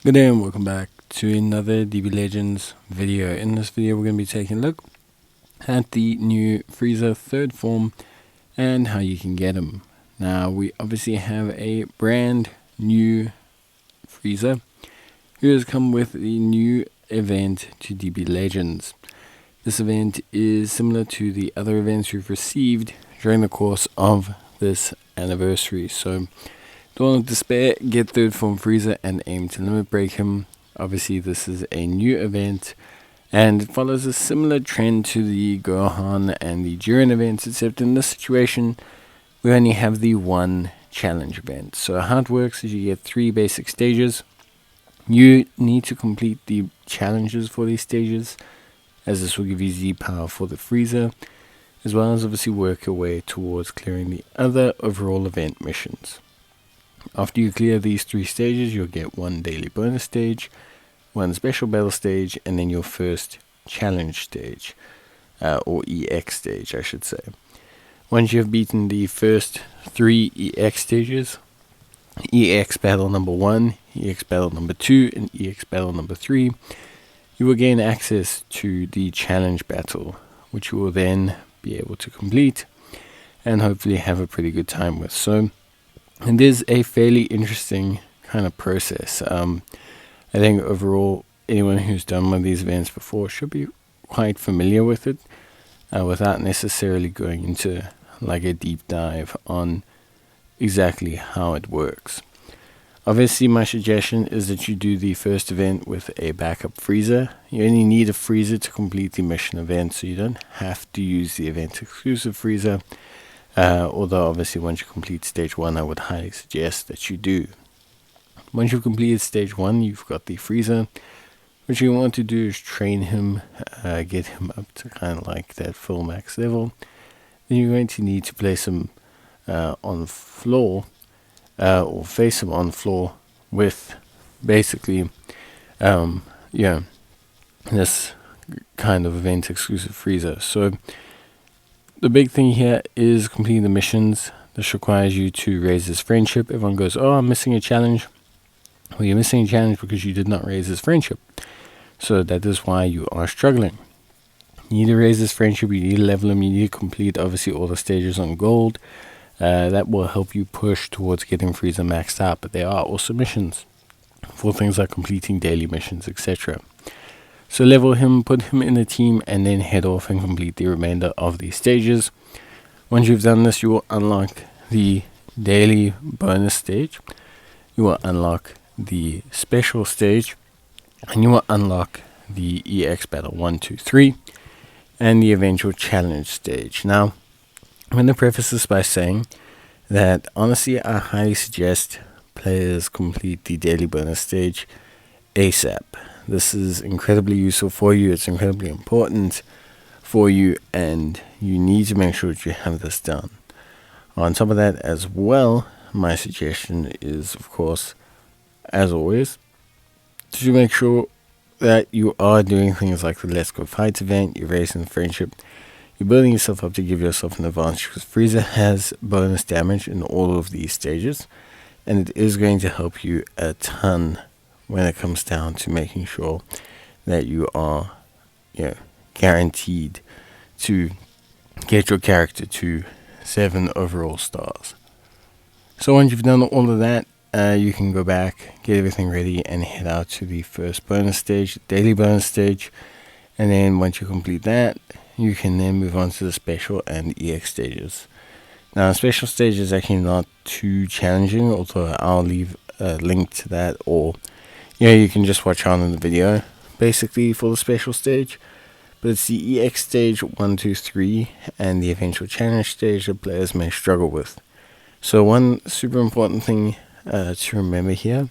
Good day and welcome back to another DB Legends video. In this video we're going to be taking a look at the new Frieza third form and how you can get him. Now we obviously have a brand new Frieza who has come with the new event to DB Legends. This event is similar to the other events we've received during the course of this anniversary. So don't despair, get third form Frieza and aim to limit break him. Obviously this is a new event and it follows a similar trend to the Gohan and the Jiren events, except in this situation we only have the one challenge event. So how it works is you get 3 basic stages. You need to complete the challenges for these stages, as this will give you Z power for the Frieza, as well as obviously work your way towards clearing the other overall event missions. After you clear these 3 stages, you'll get 1 daily bonus stage, 1 special battle stage, and then your first challenge stage, or EX stage I should say. Once you have beaten the first 3 EX stages, EX battle number 1, EX battle number 2, and EX battle number 3, you will gain access to the challenge battle, which you will then be able to complete and hopefully have a pretty good time with. So it is a fairly interesting kind of process. I think overall anyone who's done one of these events before should be quite familiar with it, without necessarily going into like a deep dive on exactly how it works. Obviously my suggestion is that you do the first event with a backup Frieza. You only need a Frieza to complete the mission event, so you don't have to use the event exclusive Frieza. Although obviously once you complete stage 1 I would highly suggest that you do. Once you've completed stage 1, you've got the Frieza. What you want to do is train him, get him up to kind of like that full max level. Then you're going to need to place him on the floor, or face him on the floor with basically this kind of event exclusive Frieza. So the big thing here is completing the missions. This requires you to raise his friendship. Everyone goes, oh, I'm missing a challenge. Well, you're missing a challenge because you did not raise his friendship. So that is why you are struggling. You need to raise his friendship, you need to level him, you need to complete obviously all the stages on gold. That will help you push towards getting Frieza maxed out. But there are also missions for things like completing daily missions, etc. So level him, put him in a team, and then head off and complete the remainder of these stages. Once you've done this, you will unlock the daily bonus stage, you will unlock the special stage, and you will unlock the EX battle 1, 2, 3, and the eventual challenge stage. Now, I'm going to preface this by saying that honestly I highly suggest players complete the daily bonus stage ASAP. This is incredibly useful for you, it's incredibly important for you, and you need to make sure that you have this done. On top of that as well, my suggestion is, of course, as always, to make sure that you are doing things like the Let's Go Fight event, you're raising friendship, you're building yourself up to give yourself an advantage, because Frieza has bonus damage in all of these stages, and it is going to help you a ton when it comes down to making sure that you are, guaranteed to get your character to 7 overall stars. So once you've done all of that, you can go back, get everything ready, and head out to the first bonus stage, the daily bonus stage. And then once you complete that, you can then move on to the special and EX stages. Now, the special stage is actually not too challenging, although I'll leave a link to that, or you can just watch on in the video, basically, for the special stage. But it's the EX stage 1, 2, 3, and the eventual challenge stage that players may struggle with. So one super important thing to remember here,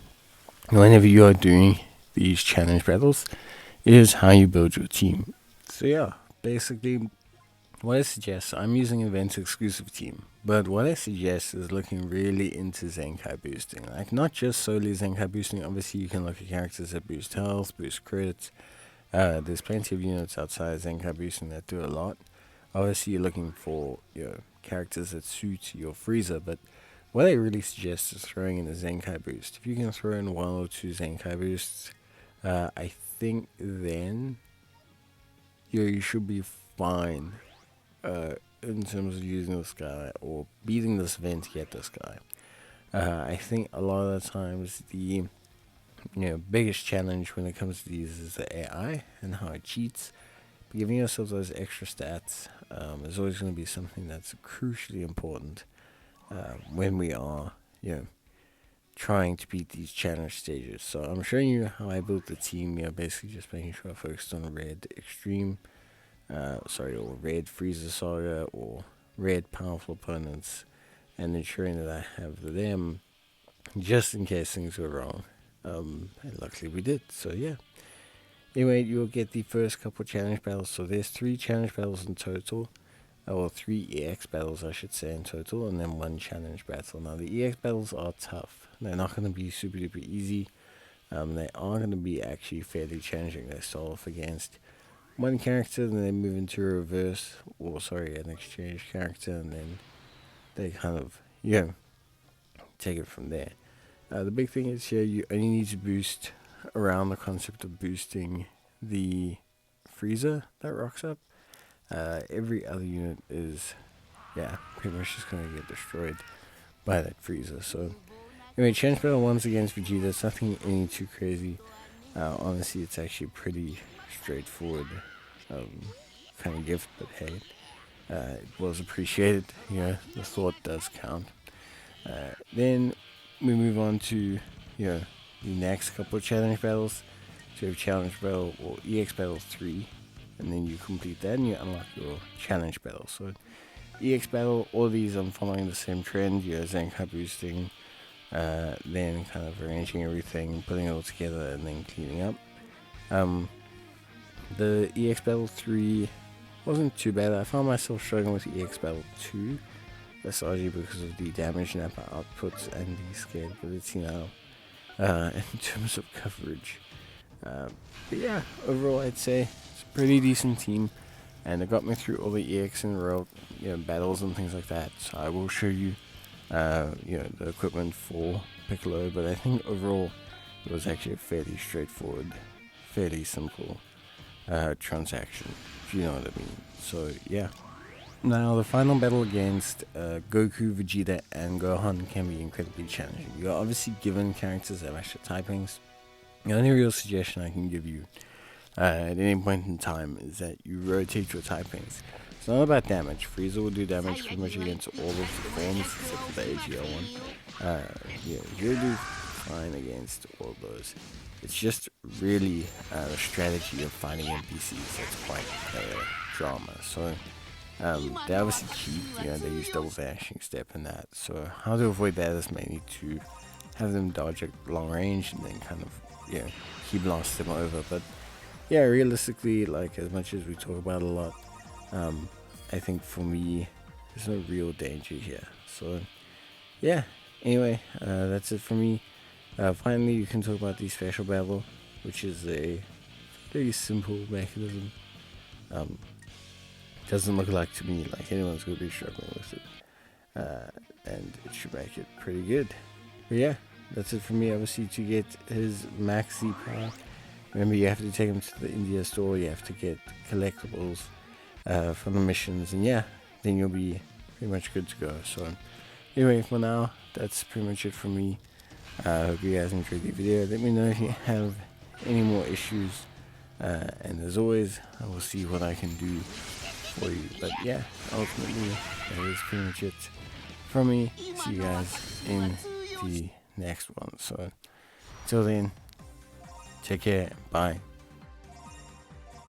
whenever you are doing these challenge battles, is how you build your team. So yeah, basically, what I suggest, I'm using an event exclusive team, but what I suggest is looking really into Zenkai boosting. Like, not just solely Zenkai boosting. Obviously you can look at characters that boost health, boost crits. There's plenty of units outside Zenkai boosting that do a lot. Obviously you're looking for characters that suit your Frieza, but what I really suggest is throwing in a Zenkai boost. If you can throw in 1 or 2 Zenkai boosts, I think then you should be fine in terms of using this guy or beating this event to get this guy. I think a lot of the times the biggest challenge when it comes to these is the AI and how it cheats. But giving yourself those extra stats is always going to be something that's crucially important when we are trying to beat these challenge stages. So I'm showing you how I built the team, basically just making sure I focused on Red Extreme, or Red Frieza Saga, or Red Powerful Opponents, and ensuring that I have them just in case things go wrong. And luckily we did, so yeah. Anyway, you'll get the first couple challenge battles. So there's 3 challenge battles in total, or 3 EX battles I should say in total, and then 1 challenge battle. Now the EX battles are tough. They're not going to be super duper easy. They are going to be actually fairly challenging. They start off against one character, then they move into a reverse, an exchange character, and then they kind of, take it from there. The big thing is here, you only need to boost around the concept of boosting the Frieza that rocks up. Every other unit is, pretty much just going to get destroyed by that Frieza. So, anyway, challenge battle 1's against Vegeta. It's nothing any too crazy. Honestly, it's actually pretty straightforward kind of gift, but hey, it was appreciated. The thought does count. Then we move on to the next couple of challenge battles. So you have challenge battle or EX battle 3, and then you complete that and you unlock your challenge battle. So EX battle, all these I'm following the same trend. Zenkai boosting, then kind of arranging everything, putting it all together, and then cleaning up. The EX battle 3 wasn't too bad. I found myself struggling with EX battle 2. That's largely because of the damage Nappa outputs and the scalability now in terms of coverage. But yeah, overall I'd say it's a pretty decent team, and it got me through all the EX and Royal battles and things like that. So I will show you the equipment for Piccolo, but I think overall it was actually a fairly straightforward, fairly simple transaction, if you know what I mean. So yeah. Now the final battle against Goku, Vegeta, and Gohan can be incredibly challenging. You're obviously given characters that have extra typings. The only real suggestion I can give you at any point in time is that you rotate your typings. It's not about damage. Frieza will do damage pretty much against all of the forms except for the AGL one. You'll do fine against all of those. It's just really the strategy of fighting NPCs that's quite drama. So they obviously cheat, they use double vanishing step and that. So how to avoid that is mainly to have them dodge at long range and then kind of keep blast them over. But yeah, realistically, like as much as we talk about a lot, I think for me there's no real danger here. So yeah, anyway, that's it for me. Finally, you can talk about the special battle, which is a very simple mechanism. Doesn't look like to me like anyone's going to be struggling with it, and it should make it pretty good. But yeah, that's it for me. Obviously, to get his maxi power, remember you have to take him to the India store, you have to get collectibles from the missions, and yeah, then you'll be pretty much good to go. So anyway, for now, that's pretty much it for me. I hope you guys enjoyed the video. Let me know if you have any more issues, and as always, I will see what I can do for you. But yeah, ultimately that is pretty much it from me. See you guys in the next one. So till then, take care. Bye.